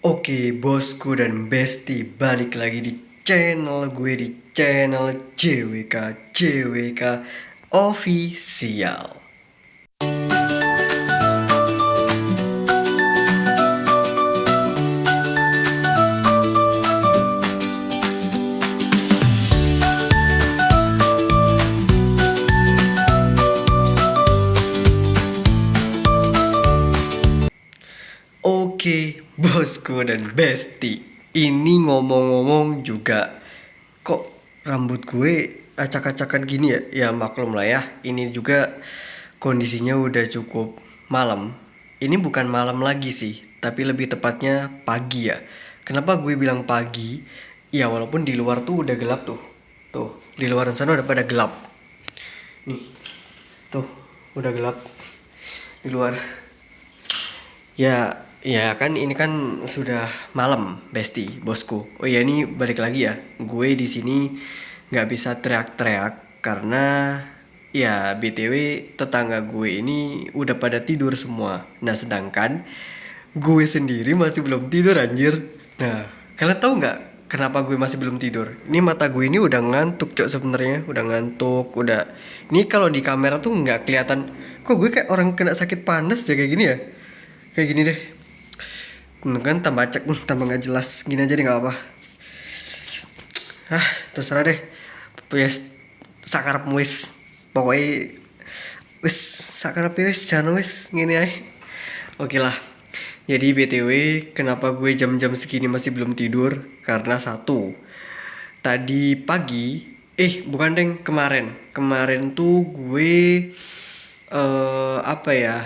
Oke, bosku dan besti, balik lagi di channel gue, di channel CWK Official. Oke, bosku dan besti, ini ngomong-ngomong juga, kok rambut gue acak-acakan gini ya? Ya maklum lah ya, ini juga kondisinya udah cukup malam. Ini bukan malam lagi sih, tapi lebih tepatnya pagi ya. Kenapa gue bilang pagi? Ya walaupun di luar tuh udah gelap tuh. Tuh, di luar sana udah pada gelap. Nih, tuh, udah gelap di luar. Ya kan ini kan sudah malam, Besti, bosku. Oh iya, ini balik lagi ya. Gue di sini nggak bisa teriak-teriak karena ya BTW tetangga gue ini udah pada tidur semua. Nah, sedangkan gue sendiri masih belum tidur anjir. Nah, kalian tahu nggak kenapa gue masih belum tidur? Ini mata gue ini udah ngantuk, Cok, sebenarnya. Udah ngantuk, udah. Ini kalau di kamera tuh nggak kelihatan. Kok gue kayak orang kena sakit panas ya kayak gini ya? Kayak gini deh. Kan tambah cek, tambah nggak jelas. Gini aja deh nggak apa. Terserah deh. Wes sakarep wis. Pokoknya wis sakarep wis jangan wis ngene ae. Oke lah. Jadi BTW kenapa gue jam-jam segini masih belum tidur? Karena satu, tadi pagi, bukan deng, kemarin. Kemarin tuh gue apa ya?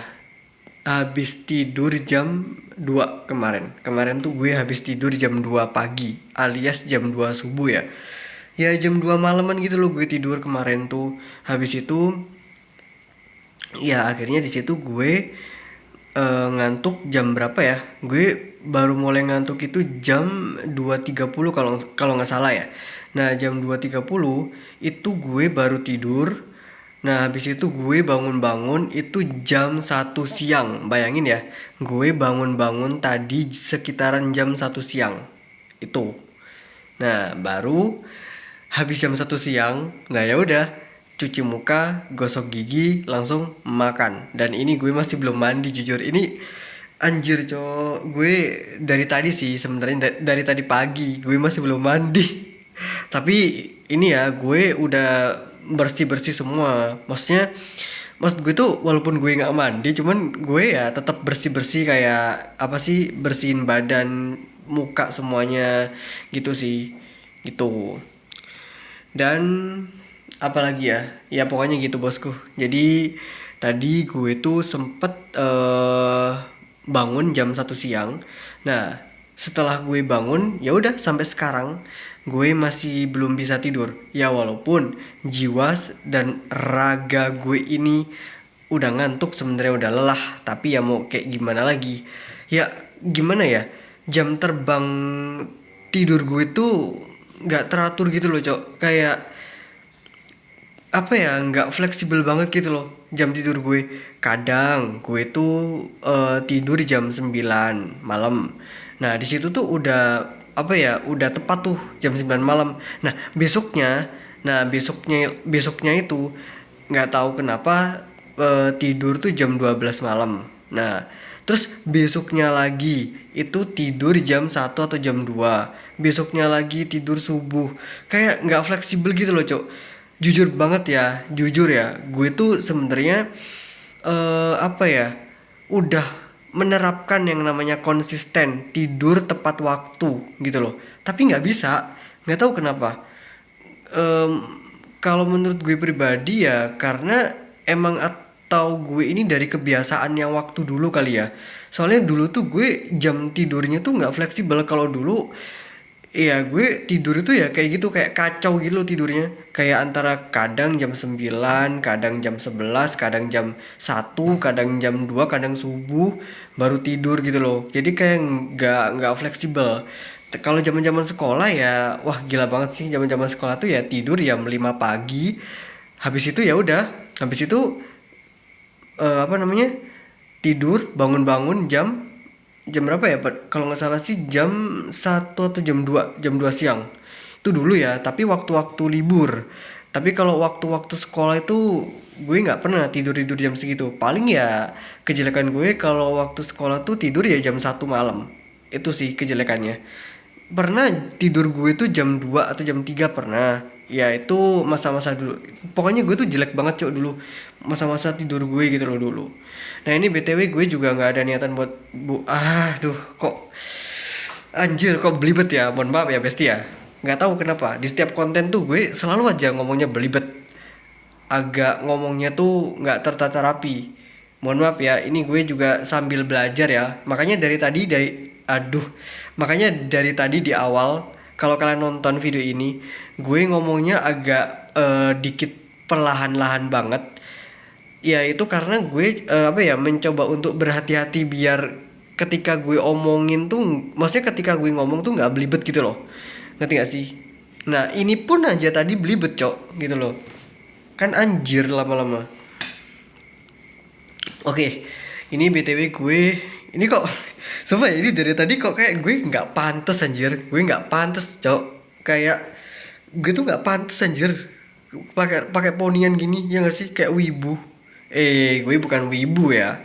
Habis tidur jam 2 kemarin. Kemarin tuh gue habis tidur jam 2 pagi alias jam 2 subuh ya. Ya jam 2 malaman gitu loh gue tidur kemarin tuh. Habis itu ya akhirnya di situ gue ngantuk jam berapa ya? Gue baru mulai ngantuk itu jam 2.30 kalau kalau nggak salah ya. Nah, jam 2.30 itu gue baru tidur. Nah, habis itu gue bangun-bangun itu jam 1 siang. Bayangin ya, gue bangun-bangun tadi sekitaran jam 1 siang. Itu. Nah, baru habis jam 1 siang, nah ya udah, cuci muka, gosok gigi, langsung makan. Dan ini gue masih belum mandi jujur. Ini anjir, cowok, gue dari tadi sih sebenarnya dari tadi pagi gue masih belum mandi. Tapi ini ya, gue udah bersih-bersih semua. Maksud gue tuh walaupun gue nggak mandi, cuman gue ya tetap bersih-bersih kayak apa sih, bersihin badan, muka semuanya gitu sih. Gitu. Dan apalagi ya, ya pokoknya gitu bosku. Jadi tadi gue tuh sempet bangun jam 1 siang. Nah, setelah gue bangun ya udah sampai sekarang gue masih belum bisa tidur. Ya walaupun jiwa dan raga gue ini udah ngantuk, sebenarnya udah lelah, tapi ya mau kayak gimana lagi. Ya gimana ya, jam terbang tidur gue tuh nggak teratur gitu loh, cok. Kayak apa ya, nggak fleksibel banget gitu loh jam tidur gue. Kadang gue tuh tidur jam 9 malam. Nah di situ tuh udah apa ya, udah tepat tuh jam 9 malam. Nah besoknya besoknya itu nggak tahu kenapa tidur tuh jam 12 malam. Nah terus besoknya lagi itu tidur jam 1 atau jam 2. Besoknya lagi tidur subuh. Kayak nggak fleksibel gitu loh, cok. Jujur banget ya, jujur ya, gue tuh sebenarnya apa ya, udah menerapkan yang namanya konsisten tidur tepat waktu gitu loh. Tapi nggak bisa, nggak tahu kenapa. Em, Kalau menurut gue pribadi ya karena emang, atau gue ini dari kebiasaan yang waktu dulu kali ya. Soalnya dulu tuh gue jam tidurnya tuh nggak fleksibel. Kalau dulu iya, gue tidur itu ya kayak gitu, kayak kacau gitu loh tidurnya. Kayak antara kadang jam 9, kadang jam 11, kadang jam 1, kadang jam 2, kadang subuh baru tidur gitu loh. Jadi kayak nggak fleksibel. Kalau zaman-zaman sekolah ya, wah gila banget sih, zaman-zaman sekolah tuh ya tidur jam 5 pagi. Habis itu ya udah, habis itu apa namanya? Tidur, bangun-bangun jam jam berapa ya, kalau nggak salah sih jam 1 atau jam 2 siang itu dulu ya, tapi waktu-waktu libur. Tapi kalau waktu-waktu sekolah itu gue nggak pernah tidur jam segitu. Paling ya kejelekan gue kalau waktu sekolah tuh tidur ya jam 1 malam, itu sih kejelekannya. Pernah tidur gue tuh jam 2 atau jam 3 pernah. Ya itu masa-masa dulu. Pokoknya gue tuh jelek banget cok dulu. Masa-masa tidur gue gitu loh dulu. Nah ini BTW gue juga nggak ada niatan buat tuh kok anjir kok belibet ya. Mohon maaf ya Besti ya. Nggak tahu kenapa di setiap konten tuh gue selalu aja ngomongnya belibet. Agak ngomongnya tuh nggak tertata rapi. Mohon maaf ya, ini gue juga sambil belajar ya. Makanya dari tadi di awal, kalau kalian nonton video ini, gue ngomongnya agak dikit perlahan-lahan banget. Ya itu karena gue mencoba untuk berhati-hati biar ketika gue omongin tuh, maksudnya ketika gue ngomong tuh nggak belibet gitu loh. Ngerti gak sih? Nah ini pun aja tadi belibet cok gitu loh. Kan anjir lama-lama. Oke, ini BTW gue ini kok sumpah ya, ini dari tadi kok kayak gue nggak pantas anjir. Gue nggak pantas, Cok. Kayak gue tuh nggak pantas anjir. Pakai pakai ponian gini ya nggak sih? Kayak wibu. Gue bukan wibu ya.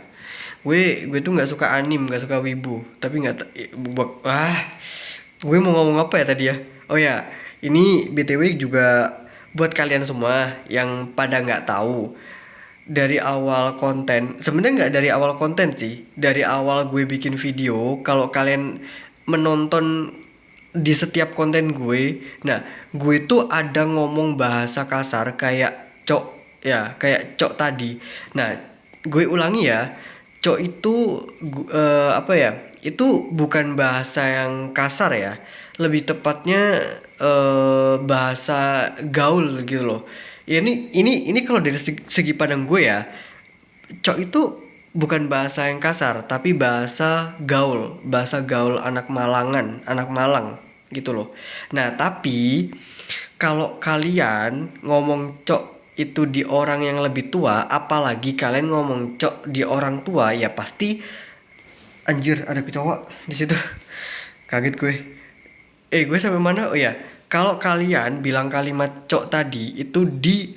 Gue tuh nggak suka anim, nggak suka wibu. Tapi nggak gue mau ngomong apa ya tadi ya? Oh ya, ini BTW juga buat kalian semua yang pada nggak tahu, dari awal konten, sebenarnya nggak dari awal konten sih, dari awal gue bikin video, kalau kalian menonton di setiap konten gue, nah gue tuh ada ngomong bahasa kasar kayak cok, ya kayak cok tadi. Nah gue ulangi ya, cok itu itu bukan bahasa yang kasar ya, lebih tepatnya bahasa gaul gitu loh. Ya ini kalau dari segi pandang gue ya, cok itu bukan bahasa yang kasar, tapi bahasa gaul anak Malangan, anak Malang gitu loh. Nah, tapi kalau kalian ngomong cok itu di orang yang lebih tua, apalagi kalian ngomong cok di orang tua, ya pasti anjir ada kecoa di situ. Kaget gue. Gue sampai mana? Oh ya, kalau kalian bilang kalimat cok tadi itu di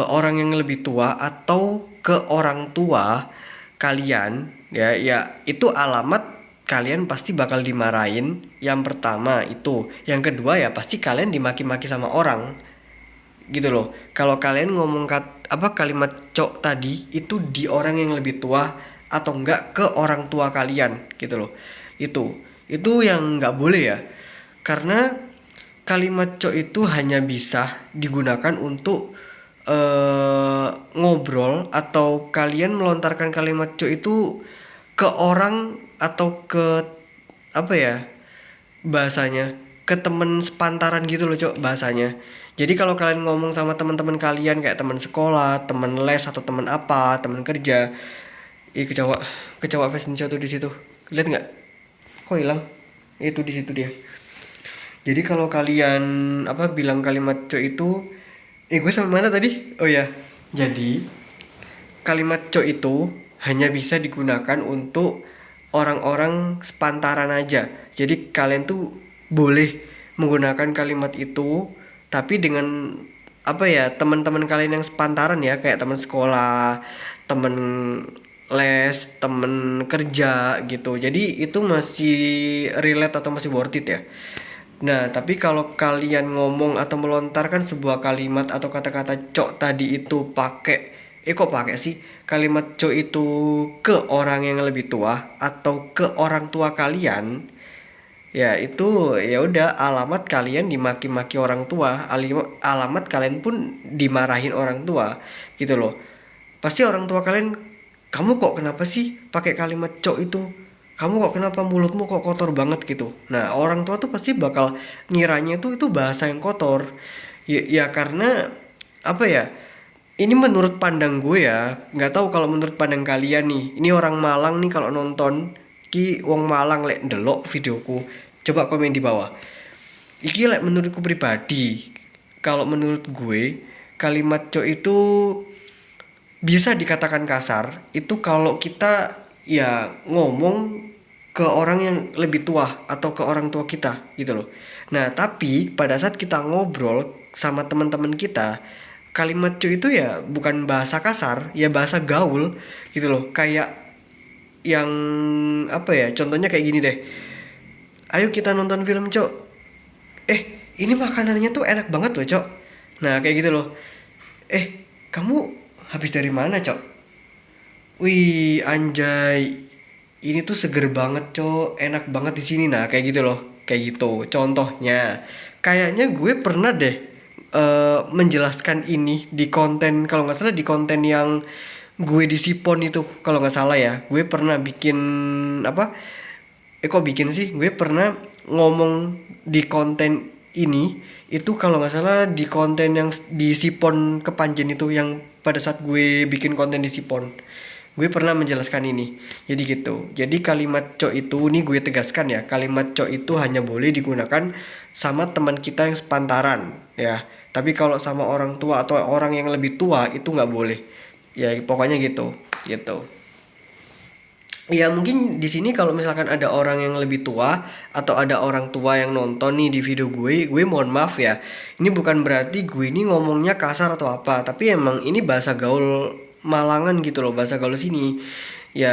orang yang lebih tua atau ke orang tua kalian, ya itu alamat kalian pasti bakal dimarahin. Yang pertama itu, yang kedua ya pasti kalian dimaki-maki sama orang gitu loh. Kalau kalian ngomong kalimat cok tadi itu di orang yang lebih tua atau enggak ke orang tua kalian gitu loh. Itu yang nggak boleh ya, karena kalimat cok itu hanya bisa digunakan untuk ngobrol, atau kalian melontarkan kalimat cok itu ke orang atau ke apa ya bahasanya, ke temen sepantaran gitu loh cok bahasanya. Jadi kalau kalian ngomong sama teman-teman kalian kayak teman sekolah, teman les atau teman apa, teman kerja, kecoa kecoa fashion show tuh di situ. Lihat nggak? Kok hilang? Itu di situ dia. Jadi kalau kalian bilang kalimat cok itu, gue sampai mana tadi? Oh ya. Jadi kalimat cok itu hanya bisa digunakan untuk orang-orang sepantaran aja. Jadi kalian tuh boleh menggunakan kalimat itu, tapi dengan teman-teman kalian yang sepantaran ya, kayak teman sekolah, teman les, temen kerja gitu. Jadi itu masih relate atau masih worth it ya. Nah, tapi kalau kalian ngomong atau melontarkan sebuah kalimat atau kata-kata cok tadi itu pakai sih kalimat cok itu ke orang yang lebih tua atau ke orang tua kalian, ya itu ya udah alamat kalian dimaki-maki orang tua, alamat kalian pun dimarahin orang tua gitu loh. Pasti orang tua kalian, kamu kok kenapa sih pakai kalimat cok itu, kamu kok kenapa mulutmu kok kotor banget gitu. Nah orang tua tuh pasti bakal ngiranya itu bahasa yang kotor ya karena apa ya, ini menurut pandang gue ya, nggak tahu kalau menurut pandang kalian nih. Ini orang Malang nih kalau nonton ki wong Malang lek ndelok videoku, coba komen di bawah. Iki lek menurutku pribadi, kalau menurut gue kalimat cok itu bisa dikatakan kasar itu kalau kita ya ngomong ke orang yang lebih tua atau ke orang tua kita gitu loh. Nah, tapi pada saat kita ngobrol sama teman-teman kita, kalimat cuy itu ya bukan bahasa kasar, ya bahasa gaul gitu loh. Kayak yang apa ya? Contohnya kayak gini deh. Ayo kita nonton film, Cok. Ini makanannya tuh enak banget loh, Cok. Nah, kayak gitu loh. Kamu habis dari mana, Cok? Wih, anjay. Ini tuh seger banget, Cok. Enak banget di sini. Nah, kayak gitu loh. Kayak gitu. Contohnya, kayaknya gue pernah deh menjelaskan ini di konten, kalau nggak salah di konten yang gue di Sipon itu, kalau nggak salah ya. Gue pernah bikin apa? Kok bikin sih? Gue pernah ngomong di konten ini itu, kalau nggak salah di konten yang di Sipon Kepanjen itu, yang pada saat gue bikin konten di Sipon. Gue pernah menjelaskan ini. Jadi gitu. Jadi kalimat cok itu, ini gue tegaskan ya, kalimat cok itu hanya boleh digunakan sama teman kita yang sepantaran ya. Tapi kalau sama orang tua atau orang yang lebih tua itu nggak boleh. Ya pokoknya gitu, gitu. Ya mungkin di sini kalau misalkan ada orang yang lebih tua atau ada orang tua yang nonton nih di video gue mohon maaf ya. Ini bukan berarti gue ini ngomongnya kasar atau apa, tapi emang ini bahasa gaul Malangan gitu loh, bahasa gaul sini. Ya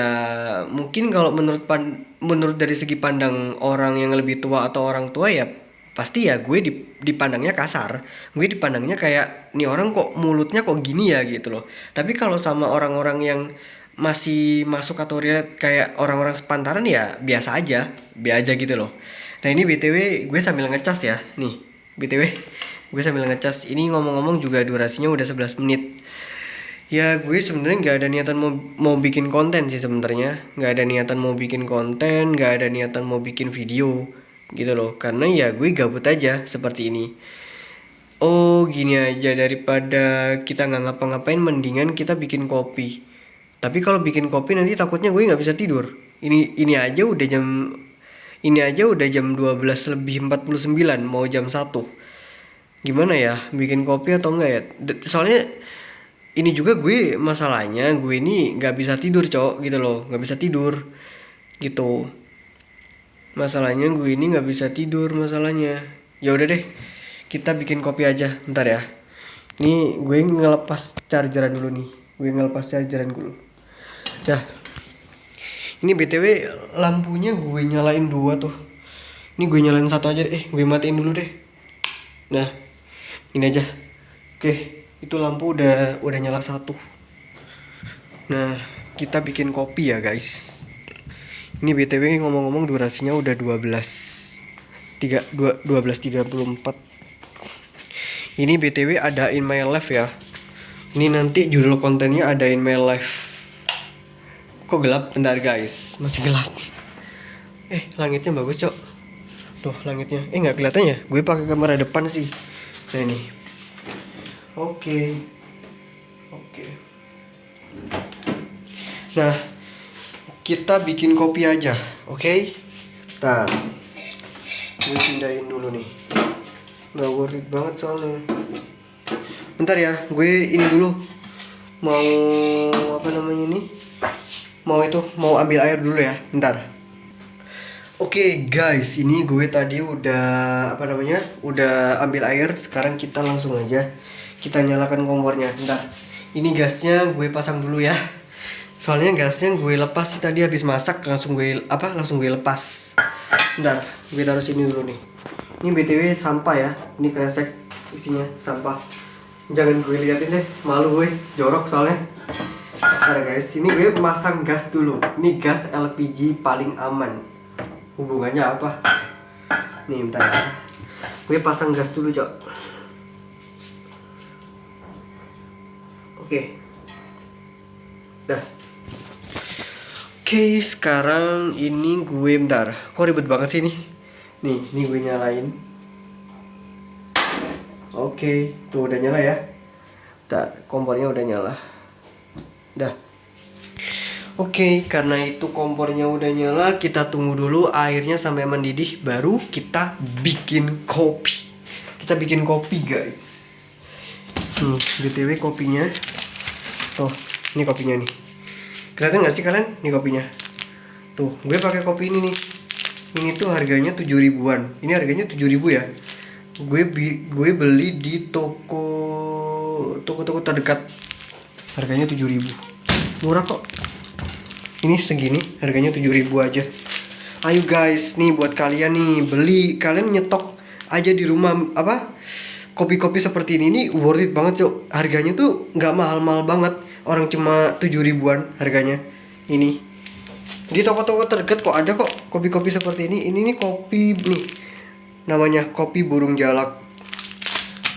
mungkin kalau menurut dari segi pandang orang yang lebih tua atau orang tua ya pasti ya gue dipandangnya kasar. Gue dipandangnya kayak nih orang kok mulutnya kok gini ya gitu loh. Tapi kalau sama orang-orang yang masih masuk kategori kayak orang-orang sepantaran ya biasa aja, biasa aja gitu loh. Nah ini BTW gue sambil ngecas ya, nih BTW gue sambil ngecas. Ini ngomong-ngomong juga durasinya udah 11 menit. Ya gue sebenarnya nggak ada niatan mau bikin konten sih sebenarnya, nggak ada niatan mau bikin konten, nggak ada niatan mau bikin video gitu loh, karena ya gue gabut aja seperti ini. Oh gini aja, daripada kita nggak ngapa-ngapain mendingan kita bikin kopi. Tapi kalau bikin kopi nanti takutnya gue nggak bisa tidur. Ini aja udah jam 12 lebih 49 mau jam 1. Gimana ya, bikin kopi atau enggak ya? Soalnya ini juga gue, masalahnya gue ini nggak bisa tidur, Cok, gitu loh, nggak bisa tidur gitu. Masalahnya gue ini nggak bisa tidur masalahnya. Ya udah deh, kita bikin kopi aja bentar ya. Ini gue ngelepas chargeran dulu nih. Gue ngelepas chargeran dulu. Dah. Ini BTW lampunya gue nyalain 2 tuh. Ini gue nyalain 1 aja deh. Gue matiin dulu deh. Nah, ini aja. Oke, itu lampu udah nyala 1. Nah, kita bikin kopi ya, guys. Ini BTW ngomong-ngomong durasinya udah 12:34. Ini BTW ada in my life ya. Ini nanti judul kontennya ada in my life. Kok gelap? Bentar guys, masih gelap. Langitnya bagus, Cok. Tuh langitnya. Nggak kelihatan ya? Gue pakai kamera depan sih. Nah ini. Oke. Nah, kita bikin kopi aja, oke? Nah, gue pindahin dulu nih. Nggak worth it banget soalnya. Bentar ya, gue ini dulu. Mau apa namanya ini? Mau ambil air dulu ya, bentar. Oke guys, ini gue tadi udah udah ambil air. Sekarang kita langsung aja kita nyalakan kompornya. Bentar. Ini gasnya gue pasang dulu ya. Soalnya gasnya gue lepas sih tadi habis masak, langsung gue lepas. Bentar, gue taruh sini dulu nih. Ini BTW sampah ya. Ini kresek isinya sampah. Jangan gue liatin deh, malu gue, jorok soalnya. Bentar guys, ini gue pasang gas dulu. Ini gas LPG paling aman. Hubungannya apa? Nih bentar ya. Gue pasang gas dulu, Cok. Oke. Dah. Oke, sekarang ini gue bentar. Kok ribet banget sih ini? Nih gue nyalain. Oke, tuh udah nyala ya. Kompornya udah nyala. Dah. Oke, karena itu kompornya udah nyala, kita tunggu dulu airnya sampai mendidih, baru kita bikin kopi. Kita bikin kopi, guys. Nih, BTW kopinya. Tuh, ini kopinya nih. Kelihatan nggak sih kalian? Nih kopinya. Tuh, gue pakai kopi ini nih. Ini tuh harganya 7 ribuan. Ini harganya 7 ribu ya. Gue beli di toko terdekat. Harganya 7 ribu. Murah kok. Ini segini, harganya 7 ribu aja. Ayo guys, nih buat kalian nih, beli, kalian nyetok aja di rumah apa? Kopi-kopi seperti ini worth it banget, Cok. Harganya tuh nggak mahal-mahal banget. Orang cuma 7 ribuan harganya. Ini di toko-toko terdekat kok ada kok kopi-kopi seperti ini. Ini nih kopi nih, namanya kopi burung jalak.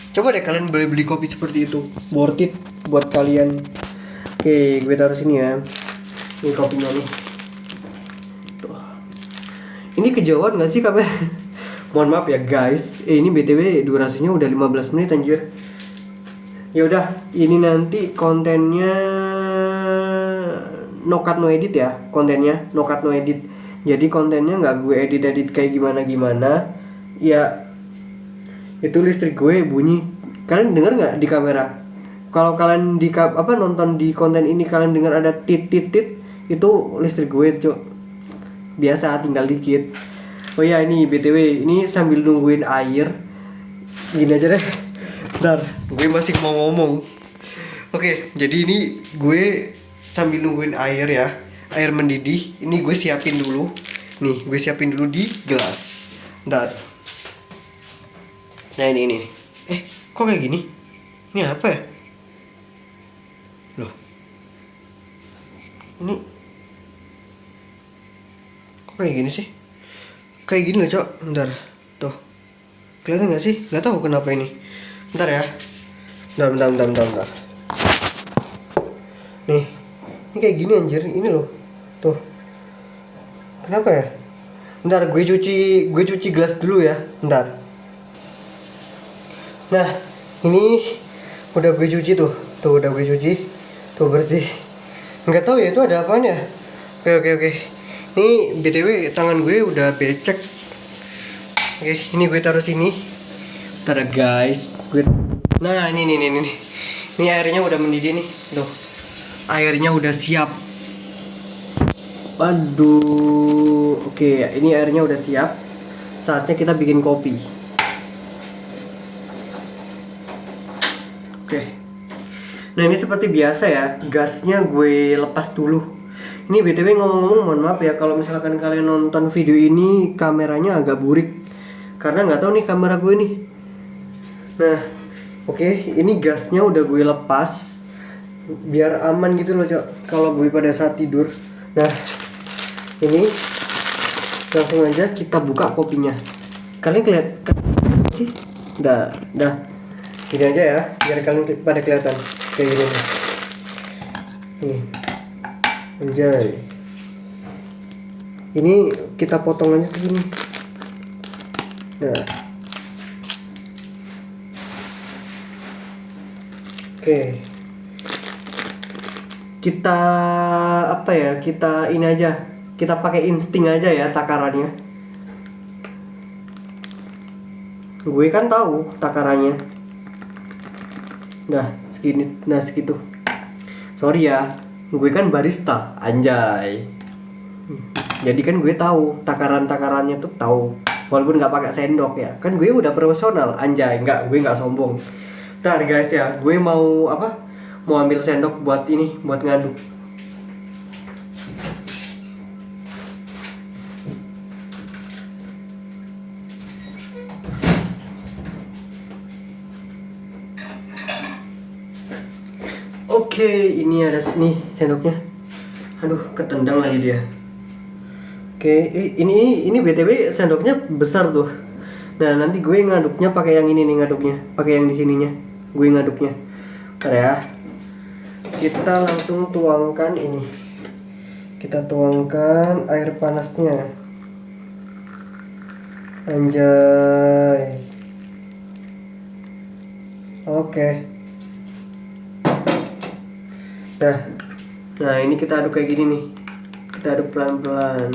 Coba deh kalian beli kopi seperti itu, worth it buat kalian. Oke, gue taruh sini ya. Ini kopinya nih. Tuh. Ini kejauhan nggak sih kamera? Mohon maaf ya guys. Ini BTW durasinya udah 15 menit anjir. Ya udah, ini nanti kontennya no cut no edit ya, kontennya no cut no edit. Jadi kontennya nggak gue edit kayak gimana ya. Itu listrik gue bunyi, kalian dengar nggak di kamera? Kalau kalian nonton di konten ini kalian dengar ada tit itu listrik gue, Cok. Biasa, tinggal dikit. Oh ya, ini BTW ini sambil nungguin air gini aja deh. Bentar, gue masih mau ngomong. Oke, jadi ini gue sambil nungguin air ya, air mendidih. Ini gue siapin dulu. Nih, gue siapin dulu di gelas. Bentar. Nah ini. Kok kayak gini? Ini apa ya? Loh. Ini kok kayak gini sih? Kayak gini loh, Cok. Bentar. Tuh. Kelihatan gak sih? Gak tahu kenapa ini. Bentar ya. Bentar. Nih. Ini kayak gini anjir, ini loh. Tuh. Kenapa ya? Bentar, gue cuci gelas dulu ya. Bentar. Nah, ini udah gue cuci tuh. Tuh udah gue cuci. Tuh bersih. Enggak tahu ya itu ada apaan ya. Oke. Ini BTW tangan gue udah becek. Oke, ini gue taruh sini. Bentar guys. Nah, ini. Ini airnya udah mendidih nih. Tuh. Airnya udah siap. Waduh. Oke, ini airnya udah siap. Saatnya kita bikin kopi. Oke. Nah, ini seperti biasa ya, gasnya gue lepas dulu. Ini BTW ngomong-ngomong, mohon maaf ya kalau misalkan kalian nonton video ini kameranya agak burik, karena nggak tahu nih kamera gue nih. Nah, oke, ini gasnya udah gue lepas biar aman gitu loh, Cok, kalau gue pada saat tidur. Nah, ini langsung aja kita buka kopinya. Kalian kelihatan sih? Dah. Gini aja ya, biar kalian pada kelihatan kayak gini nih. Nih, anjay. Ini kita potong aja segini. Nah, oke. Kita ini aja. Kita pakai insting aja ya takarannya. Gue kan tahu takarannya. Nah, segini. Nah, segitu. Sorry ya, gue kan barista, anjay. Jadi kan gue tahu takarannya tuh tahu. Walaupun nggak pakai sendok ya. Kan gue udah profesional, anjay. Gue nggak sombong. Ntar guys ya, gue mau mau ambil sendok buat ngaduk. Oke, ini ada nih sendoknya. Aduh, ketendang lagi dia. Oke, ini BTW sendoknya besar tuh. Nah, nanti gue ngaduknya pakai yang ini nih, pakai yang di sininya. Gue ngaduknya. Bentar ya. Kita langsung tuangkan ini. Kita tuangkan air panasnya. Anjay. Oke. Nah, ini kita aduk kayak gini nih. Kita aduk pelan-pelan.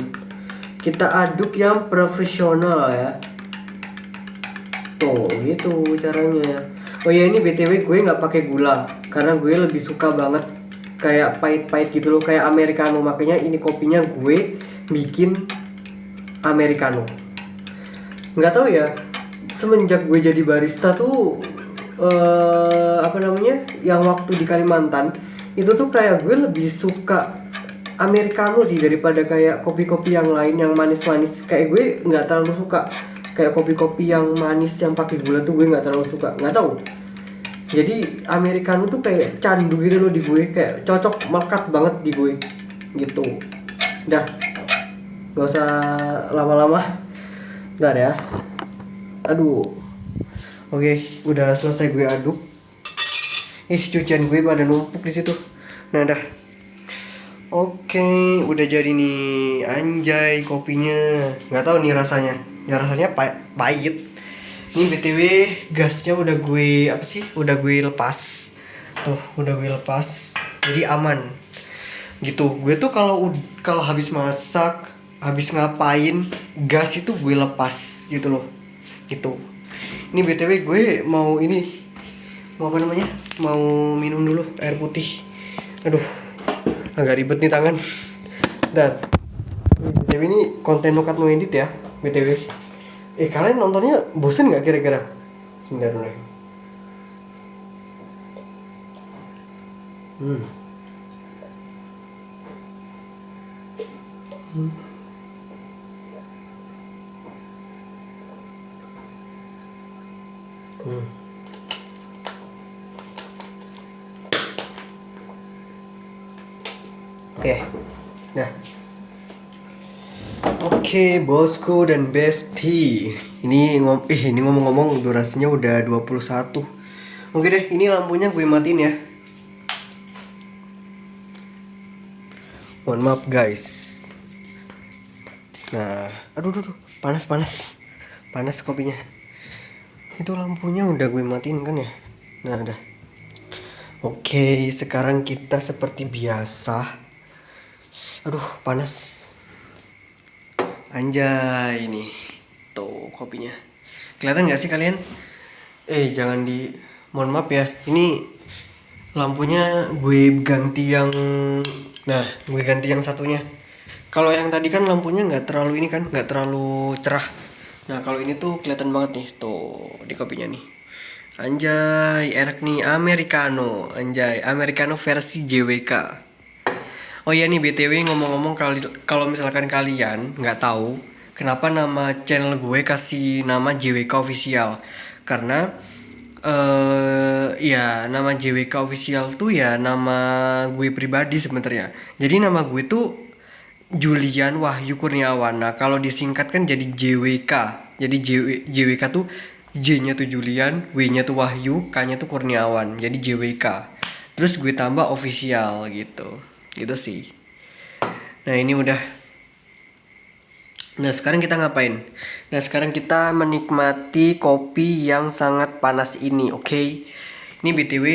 Kita aduk yang profesional ya. Tuh, gitu caranya. Oh ya, ini BTW gue nggak pakai gula karena gue lebih suka banget kayak pahit-pahit gitu loh, kayak americano. Makanya ini kopinya gue bikin americano. Nggak tahu ya, semenjak gue jadi barista tuh apa namanya, yang waktu di Kalimantan itu tuh kayak gue lebih suka americano sih daripada kayak kopi-kopi yang lain yang manis-manis. Kayak gue nggak terlalu suka kayak kopi-kopi yang manis yang pakai gula tuh, gue nggak terlalu suka, nggak tahu. Jadi americano tuh kayak candu gitu loh di gue, kayak cocok, melekat banget di gue gitu. Dah, nggak usah lama-lama. Bentar ya. Aduh. Oke, udah selesai gue aduk. Cucian gue pada numpuk di situ. Nah, dah. Oke, udah jadi nih, anjay kopinya. Nggak tahu nih rasanya. Ya rasanya pahit. Ini BTW gasnya udah gue apa sih? Udah gue lepas. Tuh, udah gue lepas. Jadi aman. Gitu. Gue tuh kalau habis masak, habis ngapain, gas itu gue lepas gitu loh. Gitu. Ini BTW gue mau apa namanya? Mau minum dulu air putih. Aduh, agak ribet nih tangan. Dan BTW ini konten no cut no edit ya, BTW. Kalian nontonnya bosen nggak kira-kira? Sebentar dulu. Hmm. Oke. Nah. Oke, bosku dan bestie. Ini ngomong-ngomong durasinya udah 21. Oke deh, ini lampunya gue matiin ya. Mohon maaf guys. Nah, aduh, panas kopinya. Itu lampunya udah gue matiin kan ya. Nah, udah. Oke, sekarang kita seperti biasa. Aduh, panas. Anjay, ini tuh kopinya. Kelihatan nggak sih kalian? Jangan mohon maaf ya. Ini lampunya gue ganti yang, gue ganti yang satunya. Kalau yang tadi kan lampunya nggak terlalu ini kan, nggak terlalu cerah. Nah, kalau ini tuh kelihatan banget nih, tuh di kopinya nih. Anjay, enak nih, americano. Anjay, americano versi JWK. Oh iya nih, BTW ngomong-ngomong, kalau misalkan kalian nggak tahu kenapa nama channel gue kasih nama JWK Official, karena ya nama JWK Official tuh ya nama gue pribadi sebenarnya. Jadi nama gue tuh Julian Wahyu Kurniawan. Nah, kalau disingkatkan jadi JWK. Jadi JWK tuh J-nya tuh Julian, W-nya tuh Wahyu, K-nya tuh Kurniawan. Jadi JWK. Terus gue tambah official gitu. Gitu sih. Nah, ini udah. Nah, sekarang kita ngapain? Nah, sekarang kita menikmati kopi yang sangat panas ini, oke? Ini BTW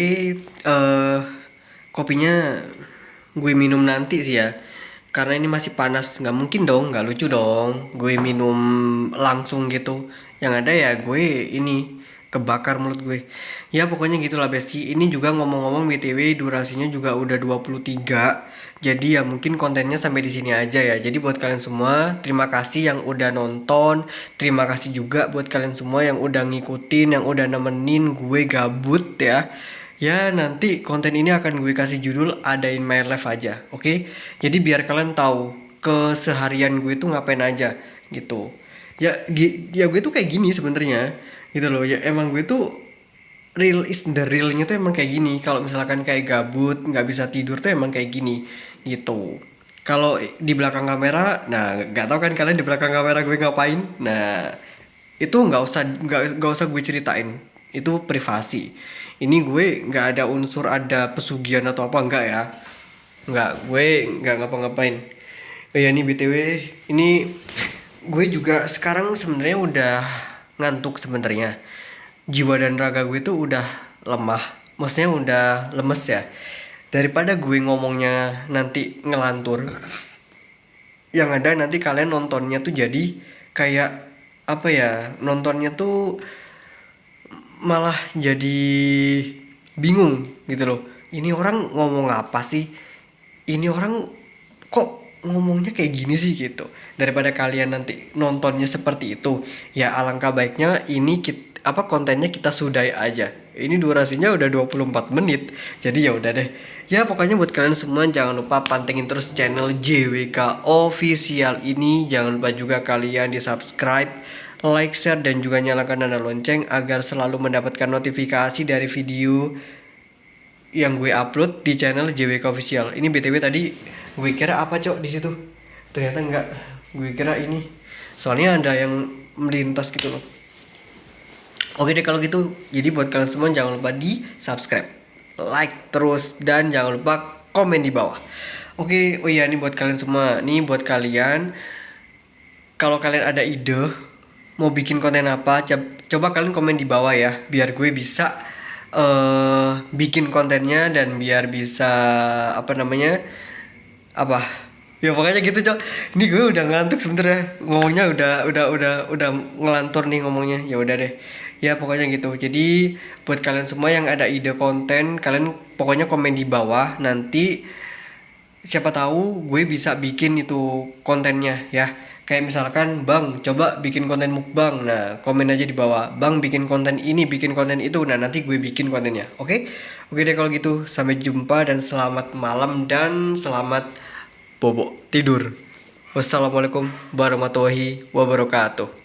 kopinya gue minum nanti sih ya. Karena ini masih panas, nggak mungkin dong, nggak lucu dong gue minum langsung gitu. Yang ada ya gue ini kebakar mulut gue. Ya pokoknya gitulah besti. Ini juga ngomong-ngomong BTW durasinya juga udah 23. Jadi ya mungkin kontennya sampai di sini aja ya. Jadi buat kalian semua, terima kasih yang udah nonton. Terima kasih juga buat kalian semua yang udah ngikutin, yang udah nemenin gue gabut ya. Ya nanti konten ini akan gue kasih judul Adain My Life aja, oke? Jadi biar kalian tahu keseharian gue tuh ngapain aja gitu. Ya gue tuh kayak gini sebenarnya gitu loh. Ya emang gue tuh real is the realnya tuh emang kayak gini. Kalau misalkan kayak gabut nggak bisa tidur tuh emang kayak gini gitu. Kalau di belakang kamera, nah nggak tahu kan kalian di belakang kamera gue ngapain. Nah itu nggak usah gue ceritain, itu privasi. Ini gue nggak ada unsur ada pesugihan atau apa, enggak ya, nggak, gue nggak ngapa-ngapain. Oh ya, ini BTW ini gue juga sekarang sebenarnya udah ngantuk sebenarnya. Jiwa dan raga gue tuh udah lemah, maksudnya udah lemes ya. Daripada gue ngomongnya nanti ngelantur, yang ada nanti kalian nontonnya tuh jadi kayak apa ya, nontonnya tuh malah jadi bingung gitu loh. Ini orang ngomong apa sih? Ini orang kok ngomongnya kayak gini sih gitu. Daripada kalian nanti nontonnya seperti itu, ya alangkah baiknya ini kontennya kita sudahi aja. Ini durasinya udah 24 menit. Jadi ya udah deh. Ya pokoknya buat kalian semua jangan lupa pantengin terus channel JWK Official ini. Jangan lupa juga kalian di-subscribe, like, share, dan juga nyalakan tanda lonceng agar selalu mendapatkan notifikasi dari video yang gue upload di channel JWK Official. Ini BTW tadi gue kira apa cok di situ, ternyata enggak. Gue kira ini, soalnya ada yang melintas gitu loh. Oke deh kalau gitu, jadi buat kalian semua jangan lupa di subscribe, like terus, dan jangan lupa komen di bawah. Oke, oh iya, ini buat kalian semua, nih buat kalian, kalau kalian ada ide mau bikin konten apa, coba kalian komen di bawah ya, biar gue bisa bikin kontennya dan biar bisa apa namanya apa ya pokoknya gitu cok. Ini gue udah ngantuk sebenernya ngomongnya, udah ngelantur nih ngomongnya. Ya udah deh, ya pokoknya gitu. Jadi buat kalian semua yang ada ide konten, kalian pokoknya komen di bawah, nanti siapa tahu gue bisa bikin itu kontennya ya. Kayak misalkan bang coba bikin konten mukbang, nah komen aja di bawah, bang bikin konten ini, bikin konten itu, nah nanti gue bikin kontennya. Oke, oke deh kalau gitu, sampai jumpa dan selamat malam dan selamat bobo tidur. Wassalamualaikum warahmatullahi wabarakatuh.